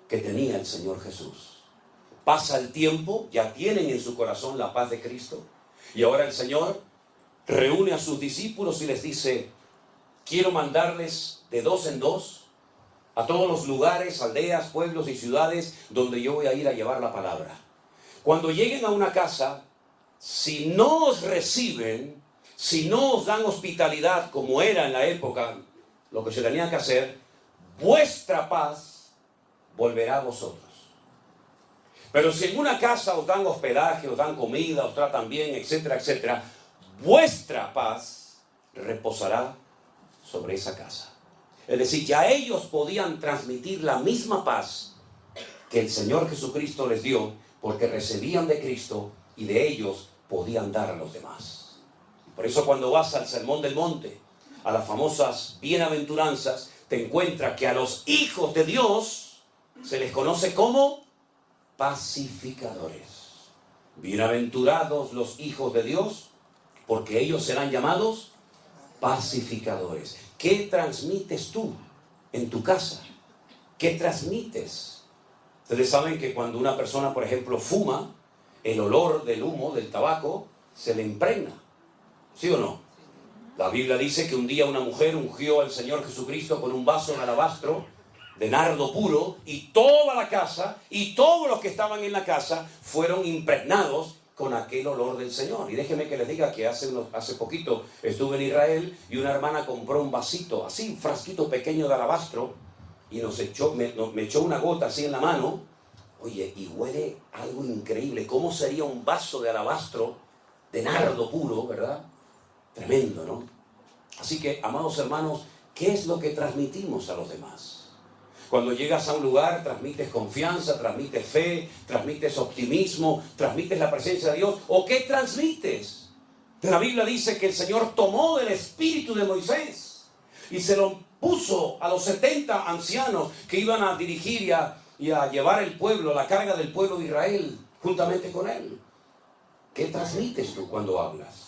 que tenía el Señor Jesús. Pasa el tiempo, ya tienen en su corazón la paz de Cristo, y ahora el Señor reúne a sus discípulos y les dice, quiero mandarles de 2 en 2 a todos los lugares, aldeas, pueblos y ciudades donde yo voy a ir a llevar la palabra. Cuando lleguen a una casa, si no os reciben, si no os dan hospitalidad como era en la época, lo que se tenía que hacer, vuestra paz volverá a vosotros. Pero si en una casa os dan hospedaje, os dan comida, os tratan bien, etcétera, etcétera, vuestra paz reposará sobre esa casa. Es decir, ya ellos podían transmitir la misma paz que el Señor Jesucristo les dio, porque recibían de Cristo y de ellos podían dar a los demás. Por eso cuando vas al Sermón del Monte, a las famosas bienaventuranzas, te encuentras que a los hijos de Dios se les conoce como pacificadores. Bienaventurados los hijos de Dios, porque ellos serán llamados pacificadores. ¿Qué transmites tú en tu casa? ¿Qué transmites? Ustedes saben que cuando una persona, por ejemplo, fuma, el olor del humo, del tabaco, se le impregna. ¿Sí o no? La Biblia dice que un día una mujer ungió al Señor Jesucristo con un vaso de alabastro de nardo puro, y toda la casa y todos los que estaban en la casa fueron impregnados con aquel olor del Señor. Y déjenme que les diga que hace poquito estuve en Israel y una hermana compró un vasito, así, un frasquito pequeño de alabastro, y me echó una gota así en la mano. Oye, y huele algo increíble. ¿Cómo sería un vaso de alabastro de nardo puro, verdad? Tremendo, ¿no? Así que, amados hermanos, ¿qué es lo que transmitimos a los demás? Cuando llegas a un lugar, transmites confianza, transmites fe, transmites optimismo, transmites la presencia de Dios. ¿O qué transmites? La Biblia dice que el Señor tomó del espíritu de Moisés y se lo puso a los 70 ancianos que iban a dirigir y a llevar el pueblo, la carga del pueblo de Israel, juntamente con él. ¿Qué transmites tú cuando hablas?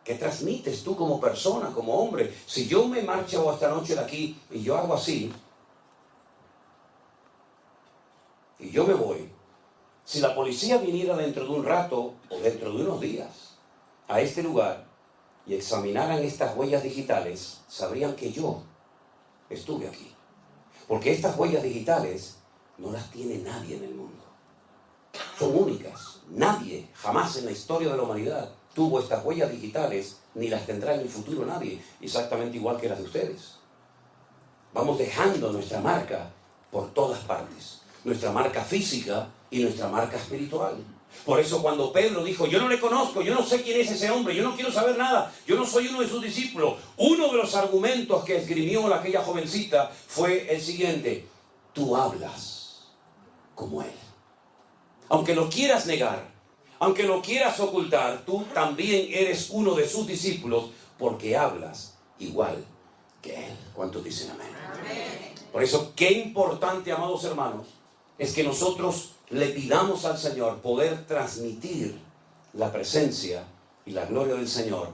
¿Qué transmites tú como persona, como hombre? Si yo me marcho esta noche de aquí y yo hago así, y yo me voy, si la policía viniera dentro de un rato o dentro de unos días a este lugar y examinaran estas huellas digitales, sabrían que yo estuve aquí. Porque estas huellas digitales no las tiene nadie en el mundo. Son únicas. Nadie, jamás en la historia de la humanidad, tuvo estas huellas digitales, ni las tendrá en el futuro nadie, exactamente igual que las de ustedes. Vamos dejando nuestra marca por todas partes. Nuestra marca física y nuestra marca espiritual. Por eso cuando Pedro dijo, yo no le conozco, yo no sé quién es ese hombre, yo no quiero saber nada, yo no soy uno de sus discípulos, uno de los argumentos que esgrimió aquella jovencita fue el siguiente: tú hablas como él. Aunque lo quieras negar, aunque lo quieras ocultar, tú también eres uno de sus discípulos porque hablas igual que él. ¿Cuántos dicen amén? Amén. Por eso, qué importante, amados hermanos, es que nosotros le pidamos al Señor poder transmitir la presencia y la gloria del Señor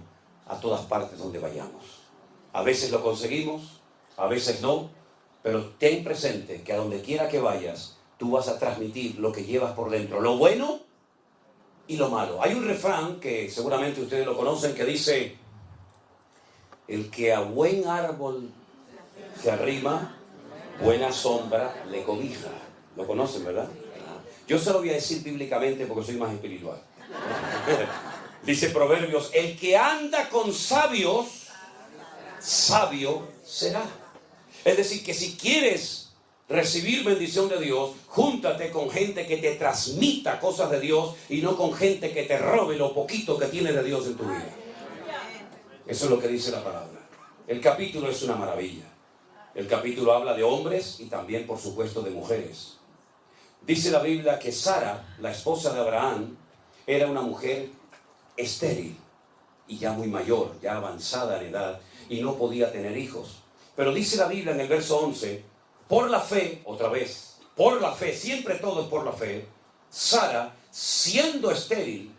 a todas partes donde vayamos. A veces lo conseguimos, a veces no, pero ten presente que a donde quiera que vayas, tú vas a transmitir lo que llevas por dentro, lo bueno y lo malo. Hay un refrán que seguramente ustedes lo conocen que dice: el que a buen árbol se arrima, buena sombra le cobija. ¿Lo conocen, verdad? Yo se lo voy a decir bíblicamente porque soy más espiritual. Dice Proverbios: el que anda con sabios, sabio será. Es decir, que si quieres recibir bendición de Dios, júntate con gente que te transmita cosas de Dios y no con gente que te robe lo poquito que tiene de Dios en tu vida. Eso es lo que dice la palabra. El capítulo es una maravilla. El capítulo habla de hombres y también, por supuesto, de mujeres. Dice la Biblia que Sara, la esposa de Abraham, era una mujer estéril y ya muy mayor, ya avanzada en edad, y no podía tener hijos. Pero dice la Biblia en el verso 11, por la fe, otra vez, por la fe, siempre todo es por la fe, Sara, siendo estéril,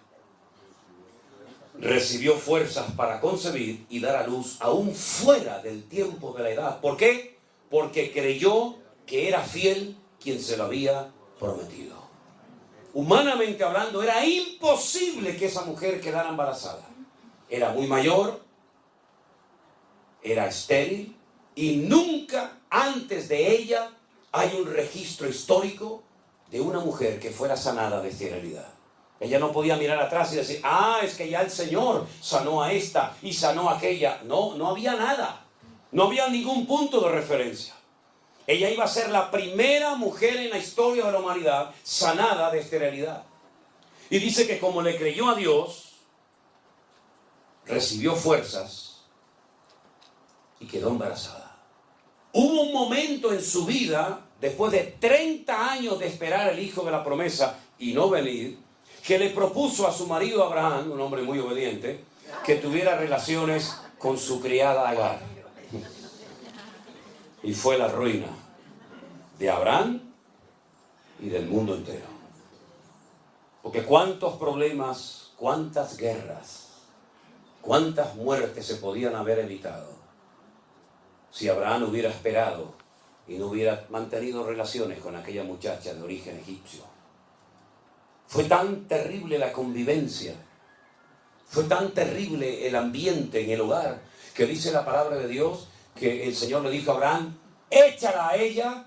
recibió fuerzas para concebir y dar a luz aún fuera del tiempo de la edad. ¿Por qué? Porque creyó que era fiel quien se lo había prometido. Humanamente hablando, era imposible que esa mujer quedara embarazada. Era muy mayor, era estéril, y nunca antes de ella hay un registro histórico de una mujer que fuera sanada de esterilidad. Ella no podía mirar atrás y decir, es que ya el Señor sanó a esta y sanó a aquella. No, no había nada. No había ningún punto de referencia. Ella iba a ser la primera mujer en la historia de la humanidad sanada de esterilidad. Y dice que como le creyó a Dios, recibió fuerzas y quedó embarazada. Hubo un momento en su vida, después de 30 años de esperar el hijo de la promesa y no venir, que le propuso a su marido Abraham, un hombre muy obediente, que tuviera relaciones con su criada Agar. Y fue la ruina de Abraham y del mundo entero. Porque cuántos problemas, cuántas guerras, cuántas muertes se podían haber evitado si Abraham hubiera esperado y no hubiera mantenido relaciones con aquella muchacha de origen egipcio. Fue tan terrible la convivencia, fue tan terrible el ambiente en el hogar, que dice la palabra de Dios que el Señor le dijo a Abraham, échala a ella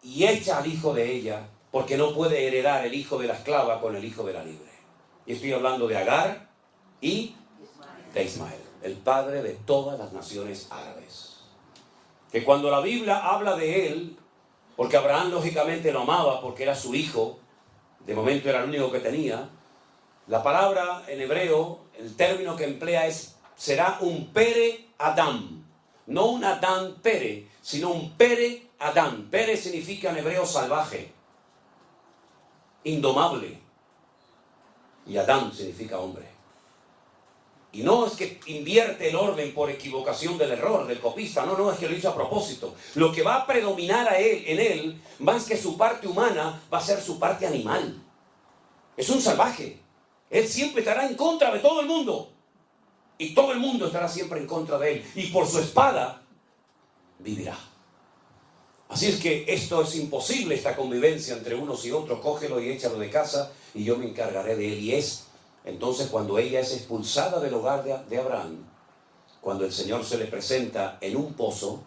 y echa al hijo de ella, porque no puede heredar el hijo de la esclava con el hijo de la libre. Y estoy hablando de Agar y de Ismael, el padre de todas las naciones árabes. Que cuando la Biblia habla de él, porque Abraham lógicamente lo amaba porque era su hijo, de momento era el único que tenía, la palabra en hebreo, el término que emplea será un pere Adam, no un Adán pere, sino un pere Adán. Pere significa en hebreo salvaje, indomable, y Adán significa hombre. Y no es que invierte el orden por equivocación del error, del copista, no, es que lo hizo a propósito. Lo que va a predominar en él, más que su parte humana, va a ser su parte animal. Es un salvaje. Él siempre estará en contra de todo el mundo. Y todo el mundo estará siempre en contra de él. Y por su espada vivirá. Así es que esto es imposible, esta convivencia entre unos y otros. Cógelo y échalo de casa y yo me encargaré de él. Y es entonces cuando ella es expulsada del hogar de Abraham, cuando el Señor se le presenta en un pozo,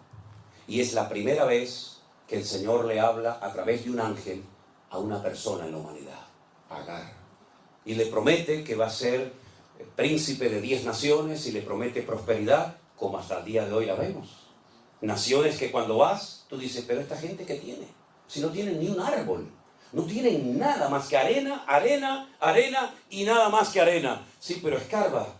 y es la primera vez que el Señor le habla a través de un ángel a una persona en la humanidad, Agar. Y le promete que va a ser príncipe de 10 naciones y le promete prosperidad, como hasta el día de hoy la vemos. Naciones que cuando vas, tú dices, pero esta gente ¿qué tiene? Si no tienen ni un árbol, no tienen nada más que arena, arena, arena y nada más que arena. Sí, pero escarba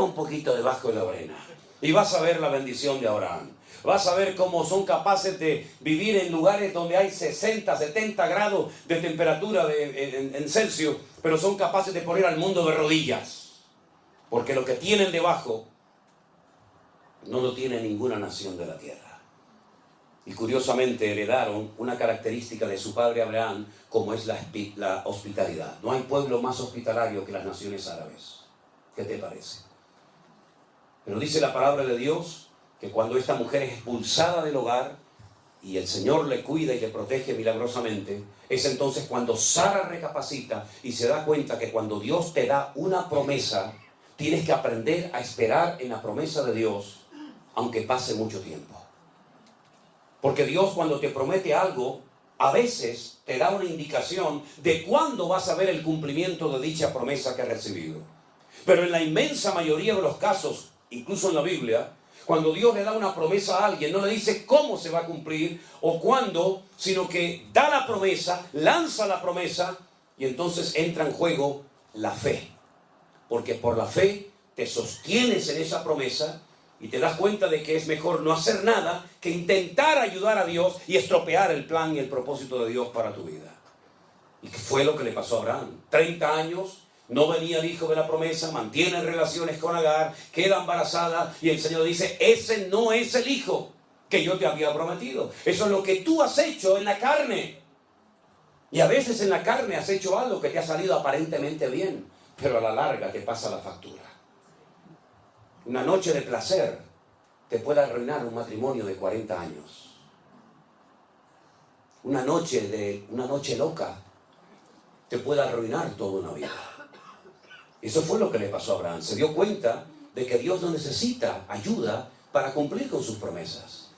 un poquito debajo de la arena y vas a ver la bendición de Abraham. Vas a ver cómo son capaces de vivir en lugares donde hay 60, 70 grados de temperatura en Celsius, pero son capaces de poner al mundo de rodillas. Porque lo que tienen debajo no lo tiene ninguna nación de la tierra. Y curiosamente heredaron una característica de su padre Abraham, como es la hospitalidad. No hay pueblo más hospitalario que las naciones árabes. ¿Qué te parece? Pero dice la palabra de Dios que cuando esta mujer es expulsada del hogar y el Señor le cuida y le protege milagrosamente, es entonces cuando Sara recapacita y se da cuenta que cuando Dios te da una promesa, tienes que aprender a esperar en la promesa de Dios, aunque pase mucho tiempo. Porque Dios, cuando te promete algo, a veces te da una indicación de cuándo vas a ver el cumplimiento de dicha promesa que has recibido. Pero en la inmensa mayoría de los casos, incluso en la Biblia, cuando Dios le da una promesa a alguien, no le dice cómo se va a cumplir o cuándo, sino que da la promesa, lanza la promesa y entonces entra en juego la fe. Porque por la fe te sostienes en esa promesa y te das cuenta de que es mejor no hacer nada que intentar ayudar a Dios y estropear el plan y el propósito de Dios para tu vida. Y que fue lo que le pasó a Abraham. 30 años, no venía el hijo de la promesa, mantiene relaciones con Agar, queda embarazada y el Señor dice, ese no es el hijo que yo te había prometido. Eso es lo que tú has hecho en la carne. Y a veces en la carne has hecho algo que te ha salido aparentemente bien, pero a la larga te pasa la factura. Una noche de placer te puede arruinar un matrimonio de 40 años. Una noche loca te puede arruinar toda una vida. Eso fue lo que le pasó a Abraham. Se dio cuenta de que Dios no necesita ayuda para cumplir con sus promesas.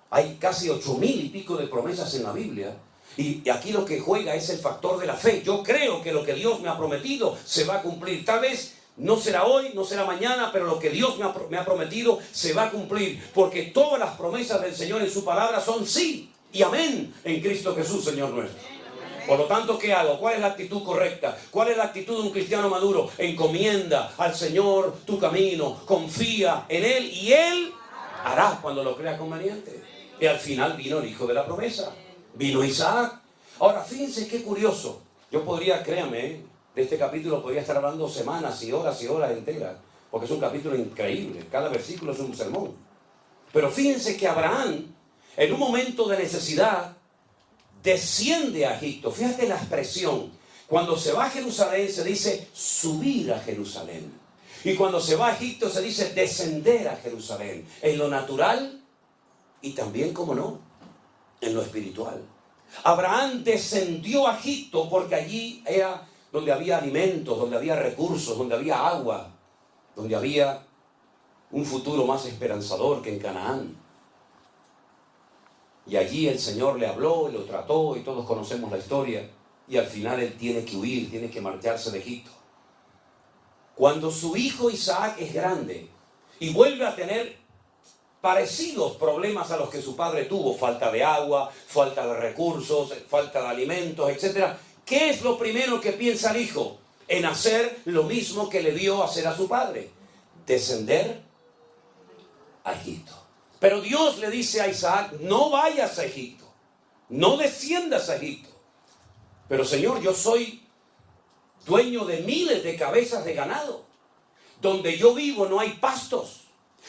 Hay casi 8,000 y pico de promesas en la Biblia. Y aquí lo que juega es el factor de la fe. Yo creo que lo que Dios me ha prometido se va a cumplir. Tal vez no será hoy, no será mañana, pero lo que Dios me ha prometido se va a cumplir. Porque todas las promesas del Señor en su palabra son sí y amén en Cristo Jesús, Señor nuestro. Por lo tanto, ¿qué hago? ¿Cuál es la actitud correcta? ¿Cuál es la actitud de un cristiano maduro? Encomienda al Señor tu camino, confía en Él y Él hará cuando lo crea conveniente. Y al final vino el hijo de la promesa. Vino Isaac. Ahora, fíjense qué curioso. Yo podría, créanme, de este capítulo podría estar hablando semanas y horas enteras, porque es un capítulo increíble. Cada versículo es un sermón. Pero fíjense que Abraham, en un momento de necesidad, desciende a Egipto. Fíjate la expresión. Cuando se va a Jerusalén se dice subir a Jerusalén. Y cuando se va a Egipto se dice descender a Jerusalén. En lo natural y también, como no, en lo espiritual. Abraham descendió a Egipto porque allí era donde había alimentos, donde había recursos, donde había agua, donde había un futuro más esperanzador que en Canaán. Y allí el Señor le habló y lo trató y todos conocemos la historia. Y al final él tiene que huir, tiene que marcharse de Egipto. Cuando su hijo Isaac es grande y vuelve a tener parecidos problemas a los que su padre tuvo, falta de agua, falta de recursos, falta de alimentos, etc. ¿Qué es lo primero que piensa el hijo? En hacer lo mismo que le vio hacer a su padre. Descender a Egipto. Pero Dios le dice a Isaac, no vayas a Egipto, no desciendas a Egipto. Pero Señor, yo soy dueño de miles de cabezas de ganado. Donde yo vivo no hay pastos.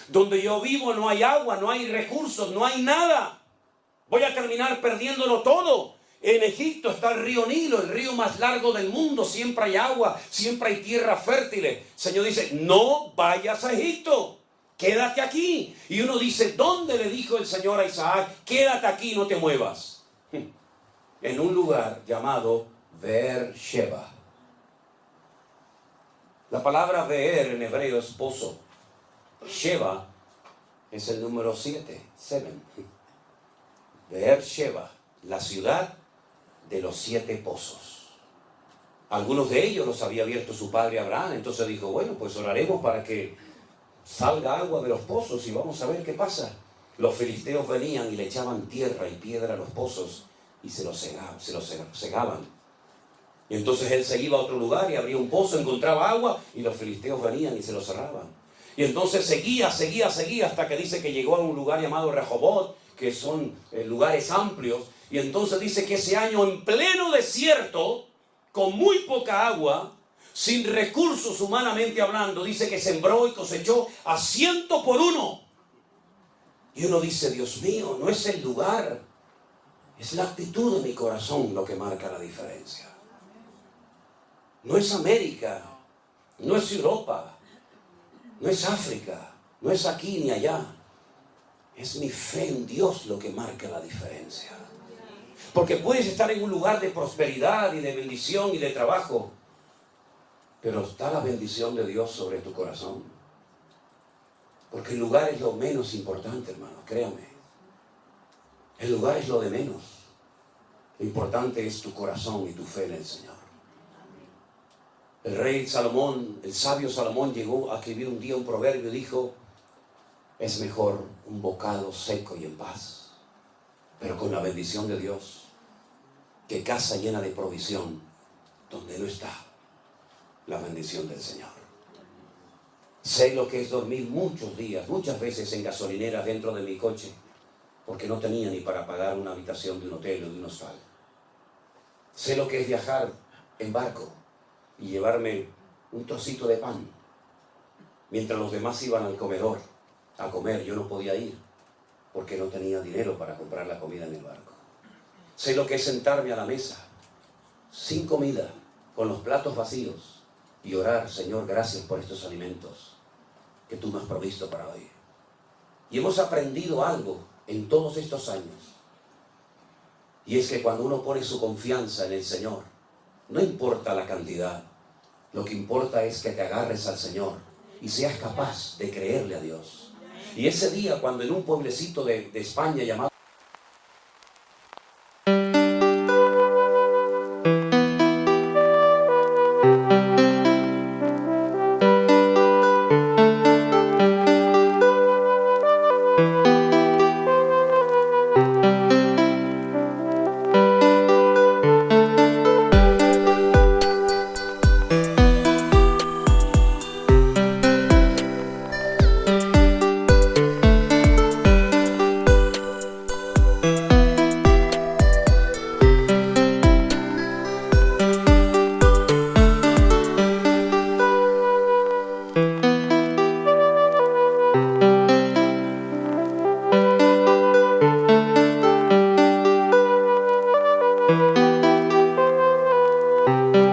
Donde yo vivo no hay agua, no hay recursos, no hay nada. Voy a terminar perdiéndolo todo. En Egipto está el río Nilo, el río más largo del mundo. Siempre hay agua, siempre hay tierra fértil. Señor dice, no vayas a Egipto. Quédate aquí. Y uno dice, ¿dónde le dijo el Señor a Isaac? Quédate aquí, no te muevas. En un lugar llamado Beer-sheba. La palabra Beer en hebreo es pozo. Sheba es el número 7. Beer-sheba, la ciudad de los 7 pozos. Algunos de ellos los había abierto su padre Abraham. Entonces dijo, bueno, pues oraremos para que salga agua de los pozos y vamos a ver qué pasa. Los filisteos venían y le echaban tierra y piedra a los pozos y se los cegaban. Y entonces él se iba a otro lugar y abría un pozo, encontraba agua y los filisteos venían y se lo cerraban. Y entonces seguía hasta que dice que llegó a un lugar llamado Rehobot, que son lugares amplios. Y entonces dice que ese año en pleno desierto, con muy poca agua, sin recursos humanamente hablando, dice que sembró y cosechó a 100 por 1. Y uno dice, Dios mío, no es el lugar, es la actitud de mi corazón lo que marca la diferencia. No es América, no es Europa, no es África, no es aquí ni allá. Es mi fe en Dios lo que marca la diferencia. Porque puedes estar en un lugar de prosperidad y de bendición y de trabajo, pero está la bendición de Dios sobre tu corazón. Porque el lugar es lo menos importante, hermano, créame. El lugar es lo de menos. Lo importante es tu corazón y tu fe en el Señor. El rey Salomón, el sabio Salomón, llegó a escribir un día un proverbio y dijo, es mejor un bocado seco y en paz, pero con la bendición de Dios, que casa llena de provisión, donde no está la bendición del Señor. Sé lo que es dormir muchos días, muchas veces en gasolineras dentro de mi coche, porque no tenía ni para pagar una habitación de un hotel o de un hostal. Sé lo que es viajar en barco y llevarme un trocito de pan, mientras los demás iban al comedor a comer. Yo no podía ir, porque no tenía dinero para comprar la comida en el barco. Sé lo que es sentarme a la mesa, sin comida, con los platos vacíos, y orar, Señor, gracias por estos alimentos que tú me has provisto para hoy. Y hemos aprendido algo en todos estos años, y es que cuando uno pone su confianza en el Señor, no importa la cantidad, lo que importa es que te agarres al Señor y seas capaz de creerle a Dios. Y ese día, cuando en un pueblecito de España llamado Thank you.